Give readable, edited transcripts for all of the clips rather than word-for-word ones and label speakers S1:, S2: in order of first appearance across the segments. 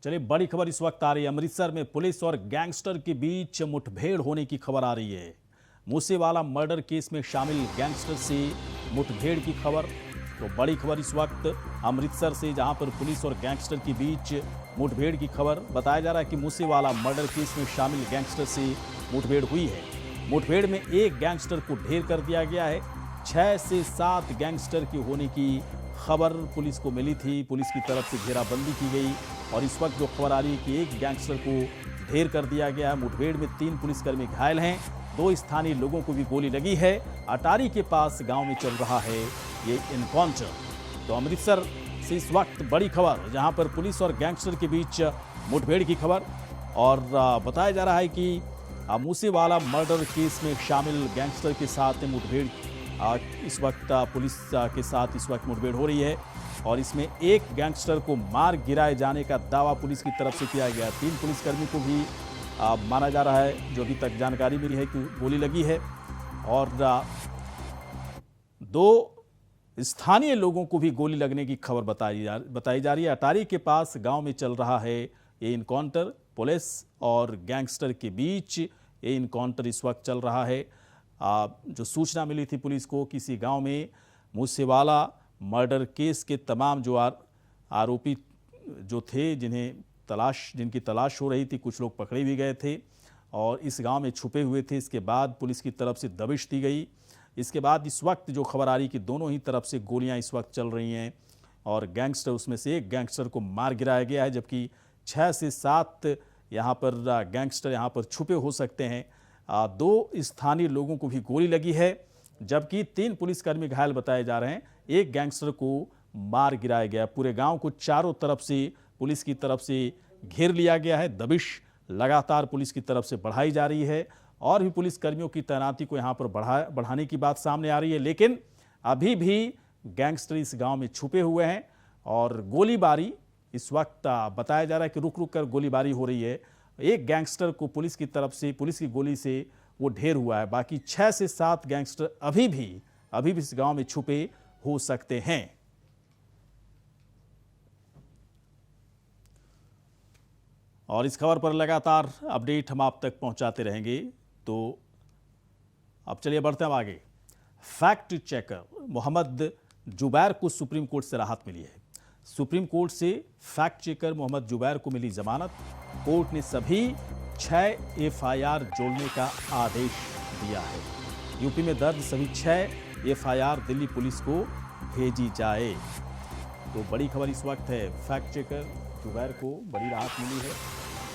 S1: चलिए बड़ी खबर इस वक्त आ रही है। अमृतसर में पुलिस और गैंगस्टर के बीच मुठभेड़ होने की खबर आ रही है। मूसेवाला मर्डर केस में शामिल गैंगस्टर से मुठभेड़ की खबर। तो बड़ी खबर इस वक्त अमृतसर से, जहां पर पुलिस और गैंगस्टर के बीच मुठभेड़ की खबर। बताया जा रहा है कि मूसेवाला मर्डर केस में शामिल गैंगस्टर से मुठभेड़ हुई है। मुठभेड़ में एक गैंगस्टर को ढेर कर दिया गया है। 6 से 7 गैंगस्टर के होने की खबर पुलिस को मिली थी। पुलिस की तरफ से घेराबंदी की गई और इस वक्त जो खबर आ रही है कि एक गैंगस्टर को ढेर कर दिया गया है। मुठभेड़ में 3 पुलिसकर्मी घायल हैं, 2 स्थानीय लोगों को भी गोली लगी है। अटारी के पास गांव में चल रहा है ये इनकाउंटर। तो अमृतसर से इस वक्त बड़ी खबर, जहां पर पुलिस और गैंगस्टर के बीच मुठभेड़ की खबर। और बताया जा रहा है कि मूसेवाला मर्डर केस में शामिल गैंगस्टर के साथ मुठभेड़ इस वक्त पुलिस के साथ इस वक्त मुठभेड़ हो रही है और इसमें एक गैंगस्टर को मार गिराए जाने का दावा पुलिस की तरफ से किया गया। 3 पुलिसकर्मी को भी माना जा रहा है, जो अभी तक जानकारी मिली है कि गोली लगी है। और 2 स्थानीय लोगों को भी गोली लगने की खबर बताई जा रही है। अटारी के पास गांव में चल रहा है ये इनकाउंटर। पुलिस और गैंगस्टर के बीच ये इनकाउंटर इस वक्त चल रहा है। जो सूचना मिली थी पुलिस को, किसी गांव में मूसेवाला मर्डर केस के तमाम जो आरोपी जो थे, जिनकी तलाश हो रही थी, कुछ लोग पकड़े भी गए थे और इस गांव में छुपे हुए थे। इसके बाद पुलिस की तरफ से दबिश दी गई। इसके बाद इस वक्त जो खबर आ रही कि दोनों ही तरफ से गोलियां इस वक्त चल रही हैं और गैंगस्टर, उसमें से एक गैंगस्टर को मार गिराया गया है, जबकि 6 से 7 यहाँ पर गैंगस्टर यहाँ पर छुपे हो सकते हैं। 2 स्थानीय लोगों को भी गोली लगी है, जबकि 3 पुलिसकर्मी घायल बताए जा रहे हैं। एक गैंगस्टर को मार गिराया गया। पूरे गांव को चारों तरफ से पुलिस की तरफ से घेर लिया गया है। दबिश लगातार पुलिस की तरफ से बढ़ाई जा रही है और भी पुलिसकर्मियों की तैनाती को यहाँ पर बढ़ाने की बात सामने आ रही है। लेकिन अभी भी गैंगस्टर इस गाँव में छुपे हुए हैं और गोलीबारी इस वक्त बताया जा रहा है कि रुक रुक कर गोलीबारी हो रही है। एक गैंगस्टर को पुलिस की तरफ से, पुलिस की गोली से वो ढेर हुआ है। बाकी 6 से 7 गैंगस्टर अभी भी इस गांव में छुपे हो सकते हैं। और इस खबर पर लगातार अपडेट हम आप तक पहुंचाते रहेंगे। तो अब चलिए बढ़ते हैं आगे। फैक्ट चेकर मोहम्मद जुबैर को सुप्रीम कोर्ट से राहत मिली है। सुप्रीम कोर्ट से फैक्ट चेकर मोहम्मद जुबैर को मिली जमानत। कोर्ट ने सभी 6 एफआईआर जोड़ने का आदेश दिया है। यूपी में दर्ज सभी 6 एफआईआर दिल्ली पुलिस को भेजी जाए। तो बड़ी खबर इस वक्त है, फैक्ट चेकर जुबैर को बड़ी राहत मिली है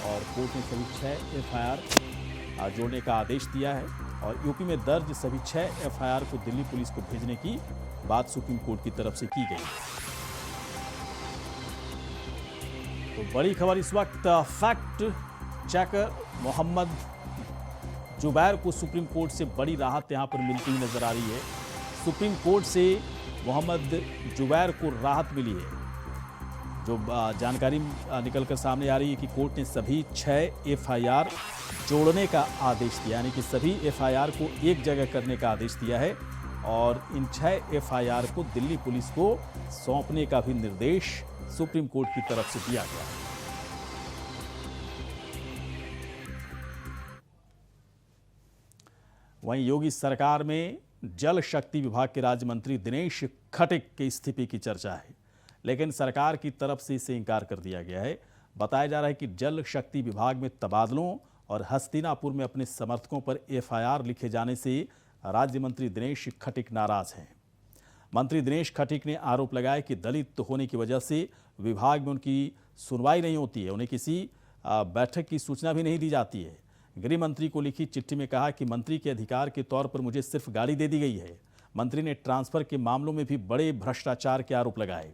S1: और कोर्ट ने सभी 6 एफआईआर जोड़ने का आदेश दिया है और यूपी में दर्ज सभी 6 एफआईआर को दिल्ली पुलिस को भेजने की बात सुप्रीम कोर्ट की तरफ से की गई। तो बड़ी खबर इस वक्त, फैक्ट चेकर मोहम्मद जुबैर को सुप्रीम कोर्ट से बड़ी राहत यहां पर मिलती हुई नजर आ रही है। सुप्रीम कोर्ट से मोहम्मद जुबैर को राहत मिली है। जो जानकारी निकलकर सामने आ रही है कि कोर्ट ने सभी 6 एफआईआर जोड़ने का आदेश दिया, यानी कि सभी एफआईआर को एक जगह करने का आदेश दिया है और इन 6 एफआईआर को दिल्ली पुलिस को सौंपने का भी निर्देश सुप्रीम कोर्ट की तरफ से दिया गया है। वहीं योगी सरकार में जल शक्ति विभाग के राज्य मंत्री दिनेश खटीक के इस्तीफे की चर्चा है, लेकिन सरकार की तरफ से इसे इंकार कर दिया गया है। बताया जा रहा है कि जल शक्ति विभाग में तबादलों और हस्तिनापुर में अपने समर्थकों पर एफआईआर लिखे जाने से राज्य मंत्री दिनेश खटीक नाराज हैं। मंत्री दिनेश खटीक ने आरोप लगाया कि दलित होने की वजह से विभाग में उनकी सुनवाई नहीं होती है, उन्हें किसी बैठक की सूचना भी नहीं दी जाती है। गृह मंत्री को लिखी चिट्ठी में कहा कि मंत्री के अधिकार के तौर पर मुझे सिर्फ गाड़ी दे दी गई है। मंत्री ने ट्रांसफर के मामलों में भी बड़े भ्रष्टाचार के आरोप लगाए।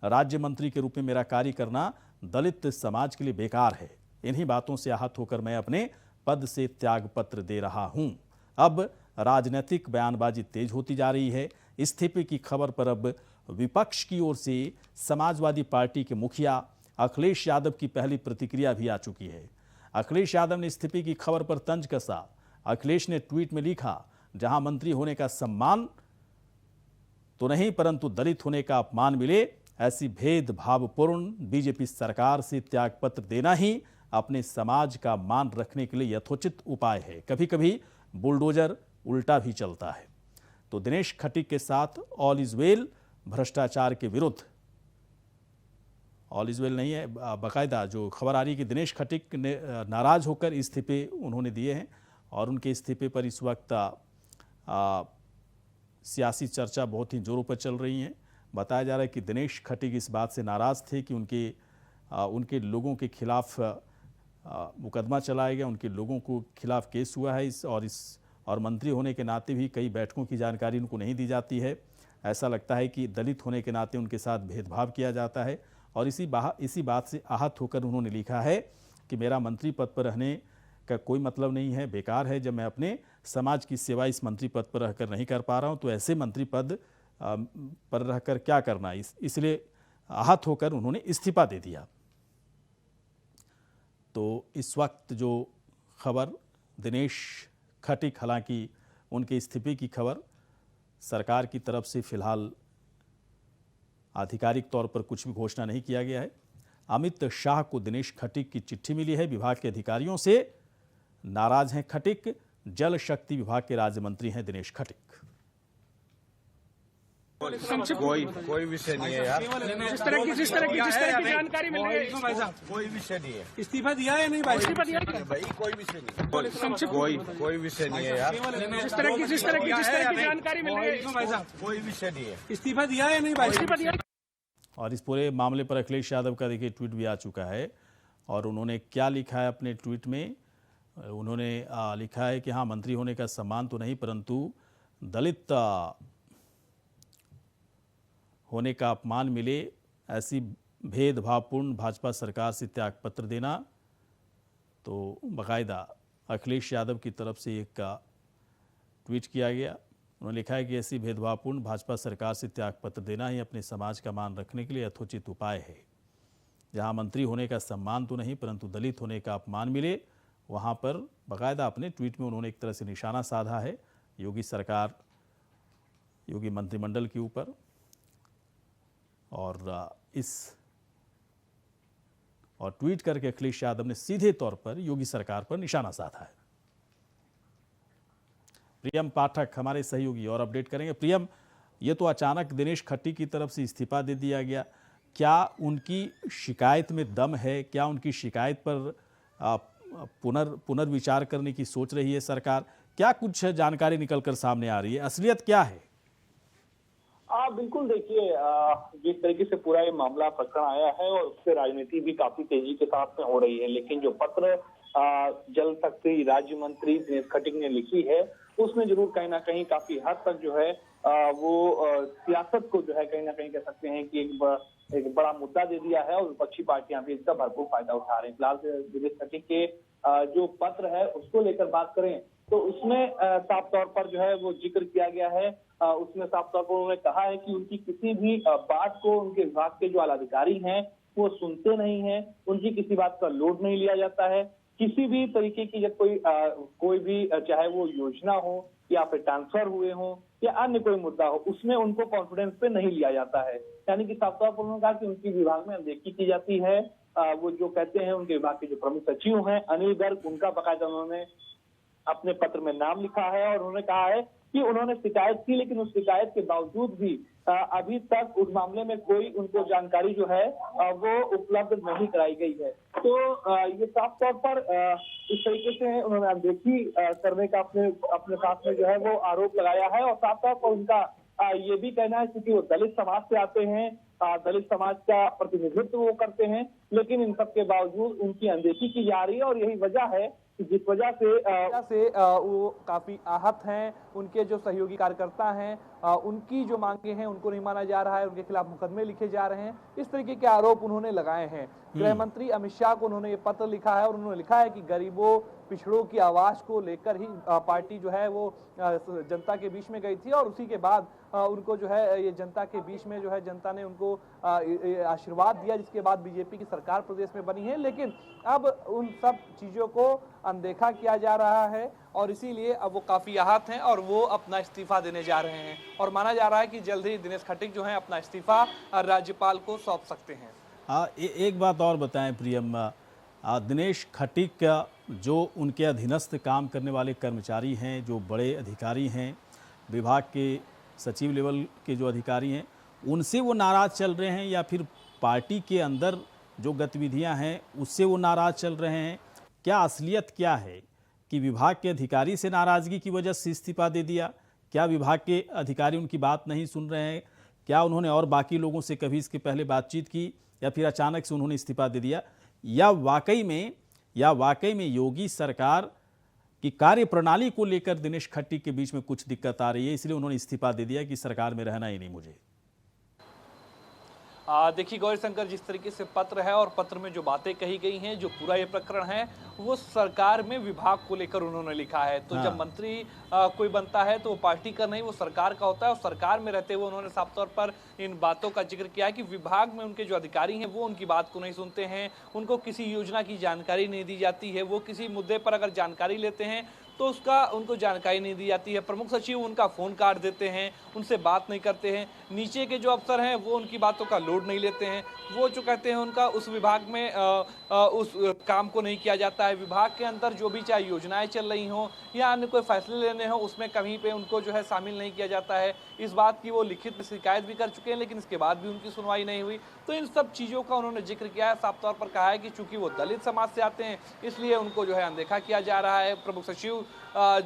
S1: राज्य मंत्री के रूप में मेरा कार्य करना दलित समाज के लिए बेकार है। इन्हीं बातों से आहत होकर मैं अपने पद से त्यागपत्र दे रहा हूं। अब राजनीतिक बयानबाजी तेज होती जा रही है। इस्तीफे की खबर पर अब विपक्ष की ओर से समाजवादी पार्टी के मुखिया अखिलेश यादव की पहली प्रतिक्रिया भी आ चुकी है। अखिलेश यादव ने इस्तीफे की खबर पर तंज कसा। अखिलेश ने ट्वीट में लिखा, जहां मंत्री होने का सम्मान तो नहीं परंतु दलित होने का अपमान मिले, ऐसी भेदभावपूर्ण बीजेपी सरकार से त्यागपत्र देना ही अपने समाज का मान रखने के लिए यथोचित उपाय है। कभी कभी बुलडोजर उल्टा भी चलता है। तो दिनेश खटीक के साथ ऑल इज वेल, भ्रष्टाचार के विरुद्ध ऑल इज वेल नहीं है, बाकायदा जो खबर आ रही है कि दिनेश खटीक ने नाराज होकर इस्तीफे उन्होंने दिए हैं और उनके इस्तीफे पर इस वक्त सियासी चर्चा बहुत ही जोरों पर चल रही है। बताया जा रहा है कि दिनेश खटीक इस बात से नाराज थे कि उनके लोगों के खिलाफ मुकदमा चलाया गया, उनके लोगों को खिलाफ केस हुआ है और मंत्री होने के नाते भी कई बैठकों की जानकारी उनको नहीं दी जाती है। ऐसा लगता है कि दलित होने के नाते उनके साथ भेदभाव किया जाता है और इसी बात से आहत होकर उन्होंने लिखा है कि मेरा मंत्री पद पर रहने का कोई मतलब नहीं है, बेकार है। जब मैं अपने समाज की सेवा इस मंत्री पद पर रहकर नहीं कर पा रहा हूं तो ऐसे मंत्री पद पर रहकर क्या करना, इसलिए आहत होकर उन्होंने इस्तीफा दे दिया। तो इस वक्त जो खबर दिनेश खटीक, हालांकि उनके इस्तीफे की खबर सरकार की तरफ से फिलहाल आधिकारिक तौर पर कुछ भी घोषणा नहीं किया गया है। अमित शाह को दिनेश खटीक की चिट्ठी मिली है। विभाग के अधिकारियों से नाराज हैं खटीक। जल शक्ति विभाग के राज्य मंत्री हैं दिनेश खटीक।
S2: कोई विषय नहीं है यार।
S3: जिस तरह की जानकारी मिल रही है,
S2: कोई विषय नहीं है।
S3: इस्तीफा दिया है नहीं भाई? इस्तीफा दिया
S2: भाई कोई विषय नहीं। कोई विषय नहीं है यार।
S3: जिस तरह की जानकारी मिल रही है,
S2: कोई विषय नहीं है।
S3: इस्तीफा दिया है नहीं भाई? इस्तीफा दिया।
S1: और इस पूरे मामले पर अखिलेश यादव का देखिए ट्वीट भी आ चुका है और उन्होंने क्या लिखा है अपने ट्वीट में। उन्होंने लिखा है कि हाँ, मंत्री होने का सम्मान तो नहीं परंतु दलित होने का अपमान मिले, ऐसी भेदभावपूर्ण भाजपा सरकार से त्यागपत्र देना। तो बाकायदा अखिलेश यादव की तरफ से एक ट्वीट किया गया। उन्होंने लिखा है कि ऐसी भेदभावपूर्ण भाजपा सरकार से त्यागपत्र देना ही अपने समाज का मान रखने के लिए यथोचित उपाय है। जहां मंत्री होने का सम्मान तो नहीं परंतु दलित होने का अपमान मिले, वहां पर बाकायदा अपने ट्वीट में उन्होंने एक तरह से निशाना साधा है योगी सरकार, योगी मंत्रिमंडल के ऊपर। और ट्वीट करके अखिलेश यादव ने सीधे तौर पर योगी सरकार पर निशाना साधा है। प्रियम पाठक हमारे सहयोगी और अपडेट करेंगे। प्रियम, ये तो अचानक दिनेश खट्टी की तरफ से इस्तीफा दे दिया गया, क्या उनकी शिकायत में दम है? क्या उनकी शिकायत पर पुनर्विचार करने की सोच रही है सरकार? क्या कुछ जानकारी निकलकर सामने आ रही है? असलियत क्या है?
S4: बिल्कुल, देखिए जिस तरीके से पूरा ये मामला प्रकरण आया है और उससे राजनीति भी काफी तेजी के साथ में हो रही है, लेकिन जो पत्र जल शक्ति राज्य मंत्री दिनेश खटीक ने लिखी है उसमें जरूर कहीं ना कहीं काफी हद तक जो है वो सियासत को जो है कहीं ना कहीं कह सकते हैं कि एक बड़ा मुद्दा दे दिया है और विपक्षी पार्टियां भी इसका भरपूर फायदा उठा रहे हैं। फिलहाल दिनेश खटीक के जो पत्र है उसको लेकर बात करें तो उसमें साफ तौर पर जो है वो जिक्र किया गया है। उसमें साफ तौर पर उन्होंने कहा है कि उनकी किसी भी बात को उनके विभाग के जो आलाधिकारी हैं वो सुनते नहीं हैं, उनकी किसी बात का लोड नहीं लिया जाता है। किसी भी तरीके की जब कोई भी चाहे वो योजना हो या फिर ट्रांसफर हुए हो या अन्य कोई मुद्दा हो उसमें उनको कॉन्फिडेंस पे नहीं लिया जाता है। यानी कि साफ तौर पर उन्होंने कहा कि उनकी विभाग में अनदेखी की जाती है। वो जो कहते हैं उनके विभाग के जो प्रमुख सचिव हैं अनिल गर्ग, उनका बाकायदा उन्होंने अपने पत्र में नाम लिखा है और उन्होंने कहा है कि उन्होंने शिकायत की लेकिन उस शिकायत के बावजूद भी अभी तक उस मामले में कोई उनको जानकारी जो है वो उपलब्ध नहीं कराई गई है। तो ये साफ तौर पर इस तरीके से उन्होंने अनदेखी करने का अपने साथ में जो है वो आरोप लगाया है और साफ तौर पर उनका ये भी कहना है क्योंकि वो दलित समाज से आते हैं, दलित समाज का प्रतिनिधित्व वो करते हैं, लेकिन इन सब के बावजूद उनकी अनदेखी की जा रही है और यही वजह है जिस वजह से
S3: वो काफी आहत हैं। उनके जो सहयोगी कार्यकर्ता हैं उनकी जो मांगे हैं उनको नहीं माना जा रहा है, उनके खिलाफ मुकदमे लिखे जा रहे हैं, इस तरीके के आरोप उन्होंने लगाए हैं। गृह मंत्री अमित शाह को उन्होंने ये पत्र लिखा है और उन्होंने लिखा है कि गरीबों पिछड़ों की आवाज को लेकर ही पार्टी जो है वो जनता के बीच में गई थी और उसी के बाद उनको जो है ये जनता के बीच में जो है जनता ने उनको आशीर्वाद दिया, जिसके बाद बीजेपी की सरकार प्रदेश में बनी है, लेकिन अब उन सब चीजों को अनदेखा किया जा रहा है और इसीलिए अब वो काफी आहत हैं और वो अपना इस्तीफा देने जा रहे हैं और माना जा रहा है कि जल्द ही दिनेश खटीक जो है अपना इस्तीफा राज्यपाल को सौंप सकते हैं।
S1: एक बात और बताएं प्रियम, दिनेश खटीक का जो उनके अधीनस्थ काम करने वाले कर्मचारी हैं, जो बड़े अधिकारी हैं, विभाग के सचिव लेवल के जो अधिकारी हैं, उनसे वो नाराज़ चल रहे हैं या फिर पार्टी के अंदर जो गतिविधियां हैं उससे वो नाराज़ चल रहे हैं? क्या असलियत क्या है कि विभाग के अधिकारी से नाराज़गी की वजह से इस्तीफा दे दिया? क्या विभाग के अधिकारी उनकी बात नहीं सुन रहे हैं? क्या उन्होंने और बाकी लोगों से कभी इसके पहले बातचीत की या फिर अचानक से उन्होंने इस्तीफा दे दिया? या वाकई में योगी सरकार की कार्यप्रणाली को लेकर दिनेश खट्टी के बीच में कुछ दिक्कत आ रही है, इसलिए उन्होंने इस्तीफा दे दिया कि सरकार में रहना ही नहीं मुझे?
S3: देखिए गौरीशंकर, जिस तरीके से पत्र है और पत्र में जो बातें कही गई हैं, जो पूरा ये प्रकरण है वो सरकार में विभाग को लेकर उन्होंने लिखा है। तो जब मंत्री कोई बनता है तो वो पार्टी का नहीं, वो सरकार का होता है और सरकार में रहते हुए उन्होंने साफ तौर पर इन बातों का जिक्र किया है कि विभाग में उनके जो अधिकारी हैं वो उनकी बात को नहीं सुनते हैं, उनको किसी योजना की जानकारी नहीं दी जाती है, वो किसी मुद्दे पर अगर जानकारी लेते हैं तो उसका उनको जानकारी नहीं दी जाती है। प्रमुख सचिव उनका फ़ोन काट देते हैं, उनसे बात नहीं करते हैं, नीचे के जो अफसर हैं वो उनकी बातों का लोड नहीं लेते हैं, वो जो कहते हैं उनका उस विभाग में उस काम को नहीं किया जाता है। विभाग के अंदर जो भी चाहे योजनाएं चल रही हों या अन्य कोई फैसले लेने हों उसमें कहीं पे उनको जो है शामिल नहीं किया जाता है। इस बात की वो लिखित शिकायत भी कर चुके हैं, लेकिन इसके बाद भी उनकी सुनवाई नहीं हुई। तो इन सब चीज़ों का उन्होंने जिक्र किया है, साफ तौर पर कहा है कि चूंकि वो दलित समाज से आते हैं इसलिए उनको जो है अनदेखा किया जा रहा है। प्रमुख सचिव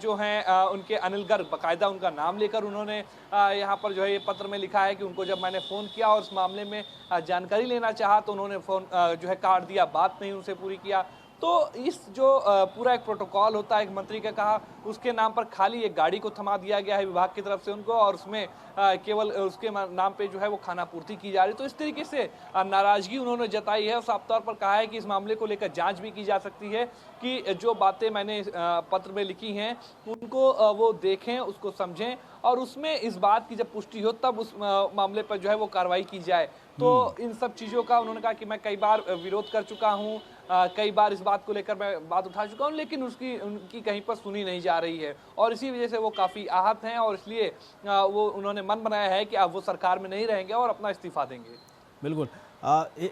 S3: जो हैं उनके अनिल गर्ग, बाकायदा उनका नाम लेकर उन्होंने यहाँ पर जो है ये पत्र में लिखा है कि उनको जब मैंने फ़ोन किया और इस मामले में जानकारी लेना चाहा तो उन्होंने फ़ोन जो है काट दिया, बात नहीं उनसे पूरी किया। तो इस जो पूरा एक प्रोटोकॉल होता है एक मंत्री का, कहा उसके नाम पर खाली एक गाड़ी को थमा दिया गया है विभाग की तरफ से उनको और उसमें केवल उसके नाम पे जो है वो खाना पूर्ति की जा रही। तो इस तरीके से नाराजगी उन्होंने जताई है और साफ तौर पर कहा है कि इस मामले को लेकर जांच भी की जा सकती है कि जो बातें मैंने पत्र में लिखी हैं उनको वो देखें, उसको समझें और उसमें इस बात की जब पुष्टि हो तब उस मामले पर जो है वो कार्रवाई की जाए। तो इन सब चीज़ों का उन्होंने कहा कि मैं कई बार विरोध कर चुका हूँ, कई बार इस बात को लेकर मैं बात उठा चुका हूँ, लेकिन उनकी कहीं पर सुनी नहीं जा रही है और इसी वजह से वो काफ़ी आहत हैं और इसलिए वो उन्होंने मन बनाया है कि अब वो सरकार में नहीं रहेंगे और अपना इस्तीफा देंगे।
S1: बिल्कुल।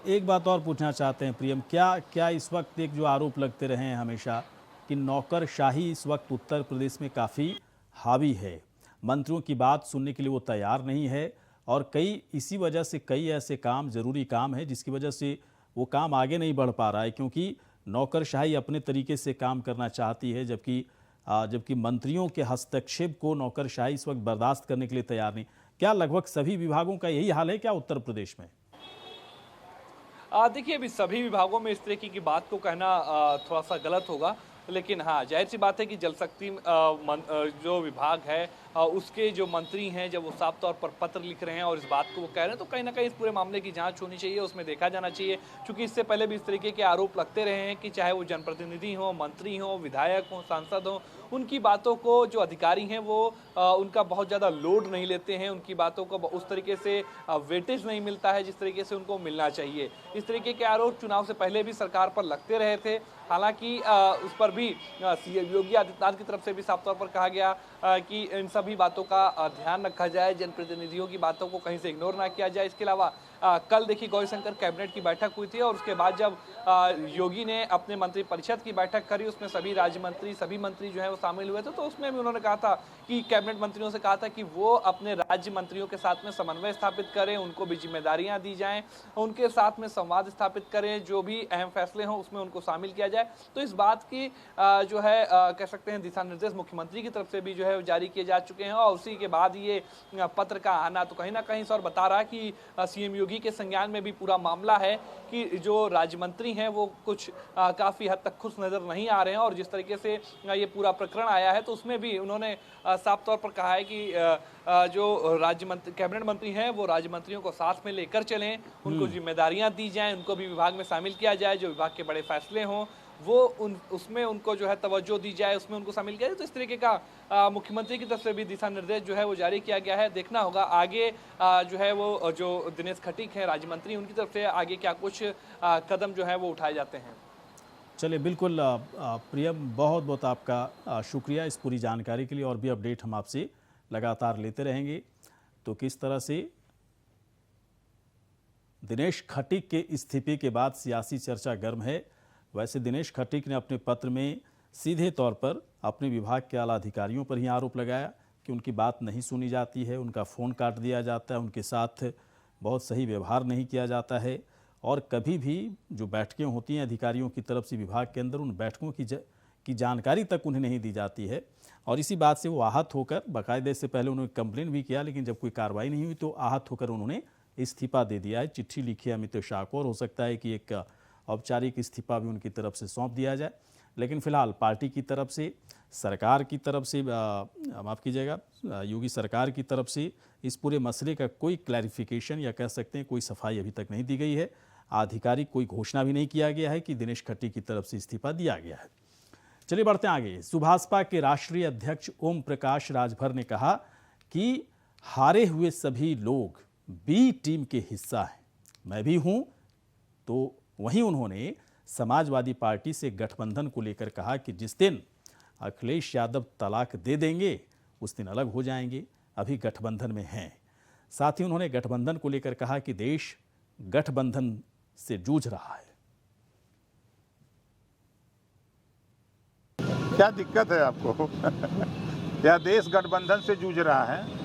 S1: एक बात और पूछना चाहते हैं प्रियम, क्या इस वक्त एक जो आरोप लगते रहे हैं हमेशा कि नौकरशाही इस वक्त उत्तर प्रदेश में काफ़ी हावी है, मंत्रियों की बात सुनने के लिए वो तैयार नहीं है और इसी वजह से कई ऐसे काम, ज़रूरी काम है जिसकी वजह से वो काम आगे नहीं बढ़ पा रहा है, क्योंकि नौकरशाही अपने तरीके से काम करना चाहती है जबकि मंत्रियों के हस्तक्षेप को नौकरशाही इस वक्त बर्दाश्त करने के लिए तैयार नहीं। क्या लगभग सभी विभागों का यही हाल है क्या उत्तर प्रदेश में?
S3: देखिए अभी सभी विभागों में इस तरीके की बात को कहना थोड़ा सा गलत होगा, लेकिन हाँ जाहिर सी बात है कि जल शक्ति जो विभाग है उसके जो मंत्री हैं जब वो साफ तौर पर पत्र लिख रहे हैं और इस बात को वो कह रहे हैं तो कहीं ना कहीं इस पूरे मामले की जांच होनी चाहिए, उसमें देखा जाना चाहिए। क्योंकि इससे पहले भी इस तरीके के आरोप लगते रहे हैं कि चाहे वो जनप्रतिनिधि हों, मंत्री हों, विधायक हों, सांसद हों, उनकी बातों को जो अधिकारी हैं वो उनका बहुत ज़्यादा लोड नहीं लेते हैं, उनकी बातों को उस तरीके से वेटेज नहीं मिलता है जिस तरीके से उनको मिलना चाहिए। इस तरीके के आरोप चुनाव से पहले भी सरकार पर लगते रहे थे, हालांकि उस पर भी सीएम योगी आदित्यनाथ की तरफ से भी साफ तौर पर कहा गया कि इन सभी बातों का ध्यान रखा जाए, जनप्रतिनिधियों की बातों को कहीं से इग्नोर ना किया जाए। इसके अलावा कल देखिए गौरीशंकर कैबिनेट की बैठक हुई थी और उसके बाद जब योगी ने अपने मंत्री परिषद की बैठक करी उसमें सभी राज्य मंत्री, सभी मंत्री जो है वो शामिल हुए थे, तो उसमें भी उन्होंने कहा था कि कैबिनेट मंत्रियों से कहा था कि वो अपने राज्य मंत्रियों के साथ में समन्वय स्थापित करें, उनको भी जिम्मेदारियां दी जाएं, उनके साथ में संवाद स्थापित करें, जो भी अहम फैसले हों उसमें उनको शामिल किया जाए। तो इस बात की जो है कह सकते हैं दिशा निर्देश मुख्यमंत्री की तरफ से भी जो है जारी किए जा चुके हैं और उसी के बाद ये पत्र का आना तो कहीं ना कहीं सर बता रहा है कि सीएम योगी के संज्ञान में भी पूरा मामला है कि जो राज्य मंत्री हैं वो कुछ काफ़ी हद तक खुश नज़र नहीं आ रहे हैं और जिस तरीके से ये पूरा प्रकरण आया है तो उसमें भी उन्होंने साफ तौर पर कहा है कि जो राज्य मंत्री, कैबिनेट मंत्री हैं वो राज्य मंत्रियों को साथ में लेकर चलें, उनको जिम्मेदारियां दी जाएं, उनको भी विभाग में शामिल किया जाए, जो विभाग के बड़े फैसले हों वो उसमें उनको जो है तवज्जो दी जाए, उसमें उनको शामिल किया जाए। तो इस तरीके का मुख्यमंत्री की तरफ से भी दिशा निर्देश जो है वो जारी किया गया है। देखना होगा आगे जो है वो जो दिनेश खटीक हैं राज्य मंत्री, उनकी तरफ से आगे क्या कुछ कदम जो है वो उठाए जाते हैं।
S1: चलिए, बिल्कुल प्रियम, बहुत बहुत आपका शुक्रिया इस पूरी जानकारी के लिए, और भी अपडेट हम आपसे लगातार लेते रहेंगे। तो किस तरह से दिनेश खटीक के इस्तीफे के बाद सियासी चर्चा गर्म है। वैसे दिनेश खटीक ने अपने पत्र में सीधे तौर पर अपने विभाग के आला अधिकारियों पर ही आरोप लगाया कि उनकी बात नहीं सुनी जाती है, उनका फ़ोन काट दिया जाता है, उनके साथ बहुत सही व्यवहार नहीं किया जाता है, और कभी भी जो बैठकें होती हैं अधिकारियों की तरफ से विभाग के अंदर, उन बैठकों की जानकारी तक उन्हें नहीं दी जाती है। और इसी बात से वो आहत होकर, बाकायदे से पहले उन्होंने कंप्लेन भी किया, लेकिन जब कोई कार्रवाई नहीं हुई तो आहत होकर उन्होंने इस्तीफा दे दिया है। चिट्ठी लिखी है अमित शाह को, और हो सकता है कि एक औपचारिक इस्तीफा भी उनकी तरफ से सौंप दिया जाए। लेकिन फिलहाल पार्टी की तरफ से, सरकार की तरफ से, माफ़ कीजिएगा, योगी सरकार की तरफ से इस पूरे मसले का कोई क्लैरिफिकेशन या कह सकते हैं कोई सफाई अभी तक नहीं दी गई है। आधिकारिक कोई घोषणा भी नहीं किया गया है कि दिनेश खटीक की तरफ से इस्तीफा दिया गया है। चलिए बढ़ते हैं आगे। सुभाषपा के राष्ट्रीय अध्यक्ष ओम प्रकाश राजभर ने कहा कि हारे हुए सभी लोग बी टीम के हिस्सा हैं, मैं भी हूं। तो वहीं उन्होंने समाजवादी पार्टी से गठबंधन को लेकर कहा कि जिस दिन अखिलेश यादव तलाक दे देंगे उस दिन अलग हो जाएंगे, अभी गठबंधन में हैं। साथ ही उन्होंने गठबंधन को लेकर कहा कि देश गठबंधन से जूझ रहा है।
S5: क्या दिक्कत है आपको? क्या देश गठबंधन से जूझ रहा है?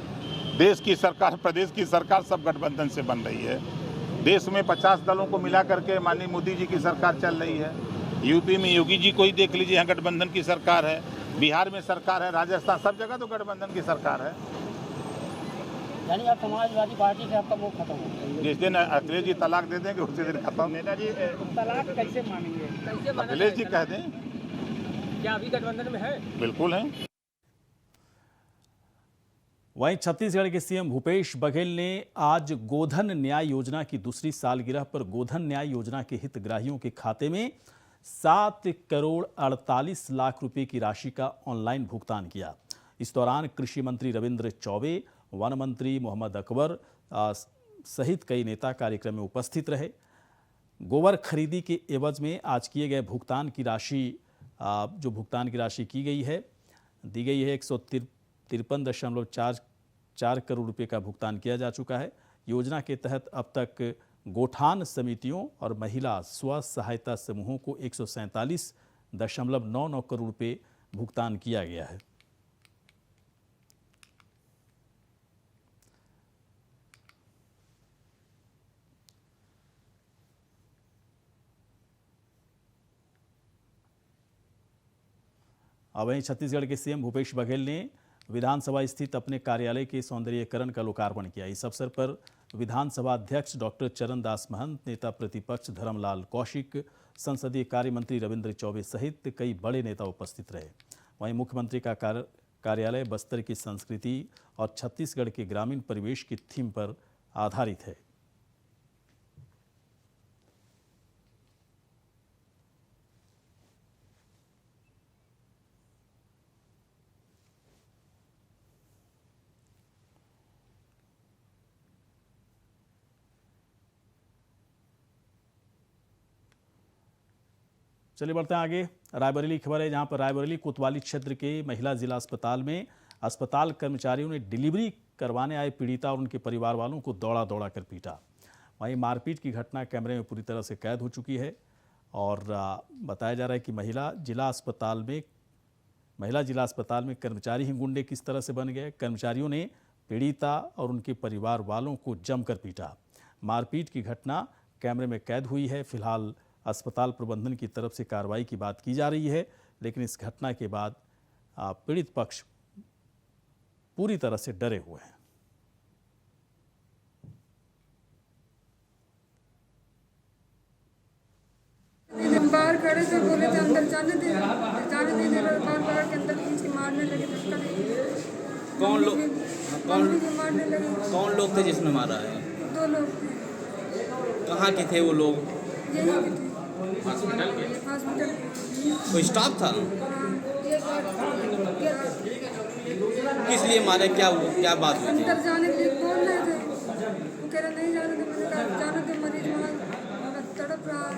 S5: देश की सरकार, प्रदेश की सरकार सब गठबंधन से बन रही है। देश में 50 दलों को मिला करके माननीय मोदी जी की सरकार चल रही है। यूपी में योगी जी को ही देख लीजिए, यहाँ गठबंधन की सरकार है। बिहार में सरकार है, राजस्थान, सब जगह तो गठबंधन की सरकार है।
S6: यानी आप समाजवादी पार्टी से आपका वो खत्म हो गया?
S5: जिस दिन अखिलेश जी तलाक दे देंगे उसी दिन खत्म।
S6: नेताजी तलाक कैसे मानेंगे?
S5: अखिलेश जी कह दें।
S6: क्या अभी गठबंधन में है?
S5: बिल्कुल है।
S1: वहीं छत्तीसगढ़ के सीएम भूपेश बघेल ने आज गोधन न्याय योजना की दूसरी सालगिरह पर गोधन न्याय योजना के हितग्राहियों के खाते में 7 करोड़ 48 लाख रुपए की राशि का ऑनलाइन भुगतान किया। इस दौरान कृषि मंत्री रविंद्र चौबे, वन मंत्री मोहम्मद अकबर सहित कई नेता कार्यक्रम में उपस्थित रहे। गोबर खरीदी के एवज में आज किए गए भुगतान की राशि, जो भुगतान की राशि की गई है, दी गई है 153.44 करोड़ रुपए का भुगतान किया जा चुका है। योजना के तहत अब तक गोठान समितियों और महिला स्व सहायता समूहों को 147.99 करोड़ रुपए भुगतान किया गया है। अब वहीं छत्तीसगढ़ के सीएम भूपेश बघेल ने विधानसभा स्थित अपने कार्यालय के सौंदर्यीकरण का लोकार्पण किया। इस अवसर पर विधानसभा अध्यक्ष डॉक्टर चरणदास महंत, नेता प्रतिपक्ष धर्मलाल कौशिक, संसदीय कार्य मंत्री रविंद्र चौबे सहित कई बड़े नेता उपस्थित रहे। वहीं मुख्यमंत्री का कार्यालय बस्तर की संस्कृति और छत्तीसगढ़ के ग्रामीण परिवेश की थीम पर आधारित है। चलिए बढ़ते हैं आगे। रायबरेली खबर है, जहां पर रायबरेली कोतवाली क्षेत्र के महिला जिला अस्पताल में अस्पताल कर्मचारियों ने डिलीवरी करवाने आए पीड़िता और उनके परिवार वालों को दौड़ा दौड़ा कर पीटा। वहीं मारपीट की घटना कैमरे में पूरी तरह से कैद हो चुकी है और बताया जा रहा है कि महिला जिला अस्पताल में कर्मचारी ही गुंडे किस तरह से बन गए। कर्मचारियों ने पीड़िता और उनके परिवार वालों को जमकर पीटा। मारपीट की घटना कैमरे में कैद हुई है। फिलहाल अस्पताल प्रबंधन की तरफ से कार्रवाई की बात की जा रही है, लेकिन इस घटना के बाद पीड़ित पक्ष पूरी तरह से डरे हुए हैं।
S7: हम बाहर खड़े थे, बोले थे अंदर जाने दे बार बार के अंदर खींच के मारने लगे।
S8: कौन लोग
S7: मारने लगे।
S8: कौन लोग थे जिसने मारा है?
S7: 2 लोग थे।
S8: कहाँ के थे वो लोग?
S7: यहीं के थे।
S8: हॉस्पिटल के
S7: हॉस्पिटल।
S8: कोई स्टाफ था?
S7: हाँ, ये
S8: किस लिए मारे, क्या हुआ, क्या बात हुई थी?
S7: अंदर जाने के लिए बोल रहे थे, वो कह रहे नहीं जाने दे। मैंने कहा जाने दे, मरीज वहाँ तड़प रहा है,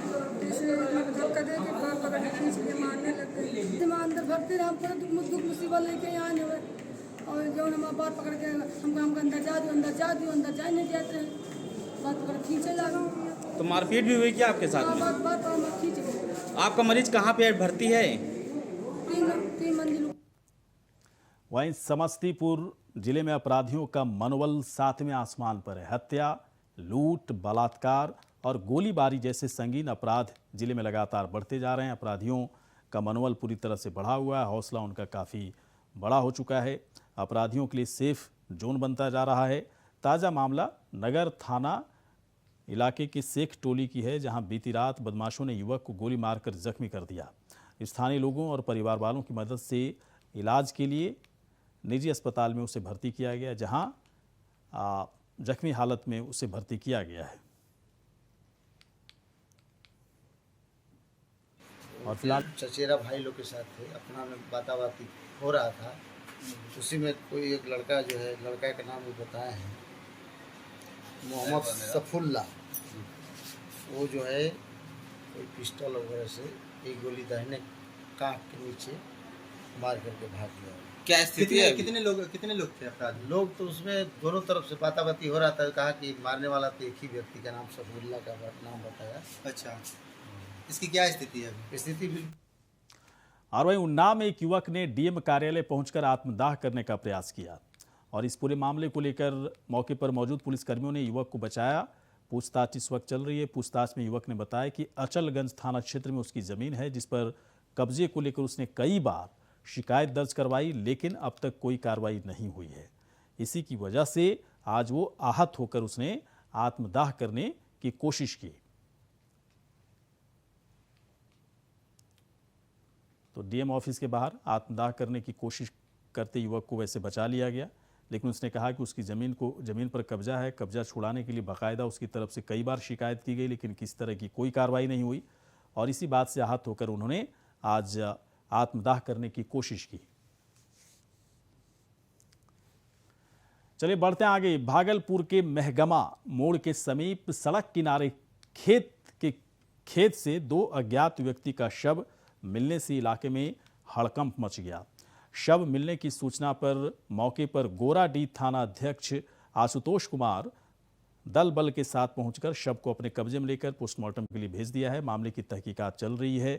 S7: इसलिए मैंने धक्का दे के बाहर पकड़ के खींच के मारने लग गए। दिमाग अंदर भरते रहे, हम पूरा दुख मुसीबत लेके यहाँ आने हुए, और जो हम बात पकड़ के हमको अंदर जा दियो, अंदर जा दियो, अंदर जाने नहीं देते हैं, बात पकड़ खींचे लगा।
S8: तो मारपीट भी हुई क्या आपके साथ में?
S7: बात खींच गए।
S8: आपका मरीज कहाँ पे भर्ती है?
S7: 3 मंजिल।
S1: वहीं समस्तीपुर जिले में अपराधियों का मनोबल 7वें आसमान पर है। हत्या, लूट, बलात्कार और गोलीबारी जैसे संगीन अपराध जिले में लगातार बढ़ते जा रहे हैं। अपराधियों का मनोबल पूरी तरह से बढ़ा हुआ है, हौसला उनका काफ़ी बड़ा हो चुका है। अपराधियों के लिए सेफ जोन बनता जा रहा है। ताज़ा मामला नगर थाना इलाके की शेख टोली की है, जहां बीती रात बदमाशों ने युवक को गोली मारकर जख्मी कर दिया। स्थानीय लोगों और परिवार वालों की मदद से इलाज के लिए निजी अस्पताल में उसे भर्ती किया गया, जहां जख्मी हालत में उसे भर्ती किया गया है। और फिलहाल
S9: चचेरा भाई लोग के साथ थे, अपना में बाताबाती हो रहा था। उसी में कोई एक लड़का जो है, लड़का का नाम भी बताए हैं, मोहम्मद सफुल्ला, वो जो है कोई पिस्टल वगैरह से एक गोली दाहिने कांख के नीचे मार करके भाग गया।
S8: क्या स्थिति है?
S9: कितने लोग थे अपराधी? लोग तो उसमें दोनों तरफ से बाताबाती हो रहा था। कहा कि मारने वाला तो एक ही व्यक्ति का नाम सफुल्ला का नाम बताया।
S10: अच्छा, इसकी क्या स्थिति है?
S9: स्थिति भी।
S1: और वहीं उन्नाव में एक युवक ने डीएम कार्यालय पहुंचकर आत्मदाह करने का प्रयास किया, और इस पूरे मामले को लेकर मौके पर मौजूद पुलिसकर्मियों ने युवक को बचाया। पूछताछ इस वक्त चल रही है। पूछताछ में युवक ने बताया कि अचलगंज थाना क्षेत्र में उसकी जमीन है, जिस पर कब्जे को लेकर उसने कई बार शिकायत दर्ज करवाई, लेकिन अब तक कोई कार्रवाई नहीं हुई है। इसी की वजह से आज वो आहत होकर उसने आत्मदाह करने की कोशिश की। तो डीएम ऑफिस के बाहर आत्मदाह करने की कोशिश करते युवक को वैसे बचा लिया गया, लेकिन उसने कहा कि उसकी ज़मीन पर कब्जा है। कब्जा छुड़ाने के लिए बाकायदा उसकी तरफ से कई बार शिकायत की गई, लेकिन किसी तरह की कोई कार्रवाई नहीं हुई, और इसी बात से आहत होकर उन्होंने आज आत्मदाह करने की कोशिश की। चलिए बढ़ते हैं आगे। भागलपुर के महगमा मोड़ के समीप सड़क किनारे खेत से 2 अज्ञात व्यक्ति का शव मिलने से इलाके में हड़कंप मच गया। शव मिलने की सूचना पर मौके पर गोराडीह थाना अध्यक्ष आशुतोष कुमार दल बल के साथ पहुंचकर शव को अपने कब्जे में लेकर पोस्टमार्टम के लिए भेज दिया है। मामले की तहकीकात चल रही है।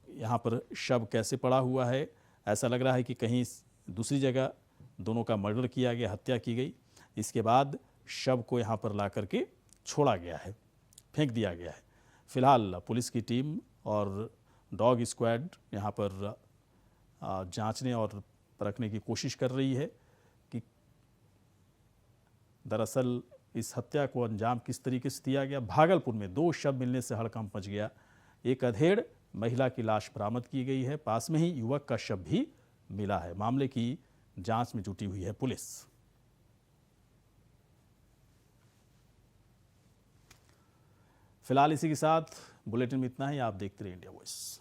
S1: यहाँ पर शव कैसे पड़ा हुआ है, ऐसा लग रहा है कि कहीं दूसरी जगह दोनों का मर्डर किया गया, हत्या की गई। इसके बाद शव को यहाँ पर ला करके छोड़ा गया है, फेंक दिया गया है। फिलहाल पुलिस की टीम और डॉग स्क्वाड यहाँ पर जांचने और परखने की कोशिश कर रही है कि दरअसल इस हत्या को अंजाम किस तरीके से दिया गया। भागलपुर में 2 शव मिलने से हड़कंप मच गया। एक अधेड़ महिला की लाश बरामद की गई है, पास में ही युवक का शव भी मिला है। मामले की जांच में जुटी हुई है पुलिस। फिलहाल इसी के साथ बुलेटिन में इतना ही। आप देखते रहिए इंडिया वॉइस।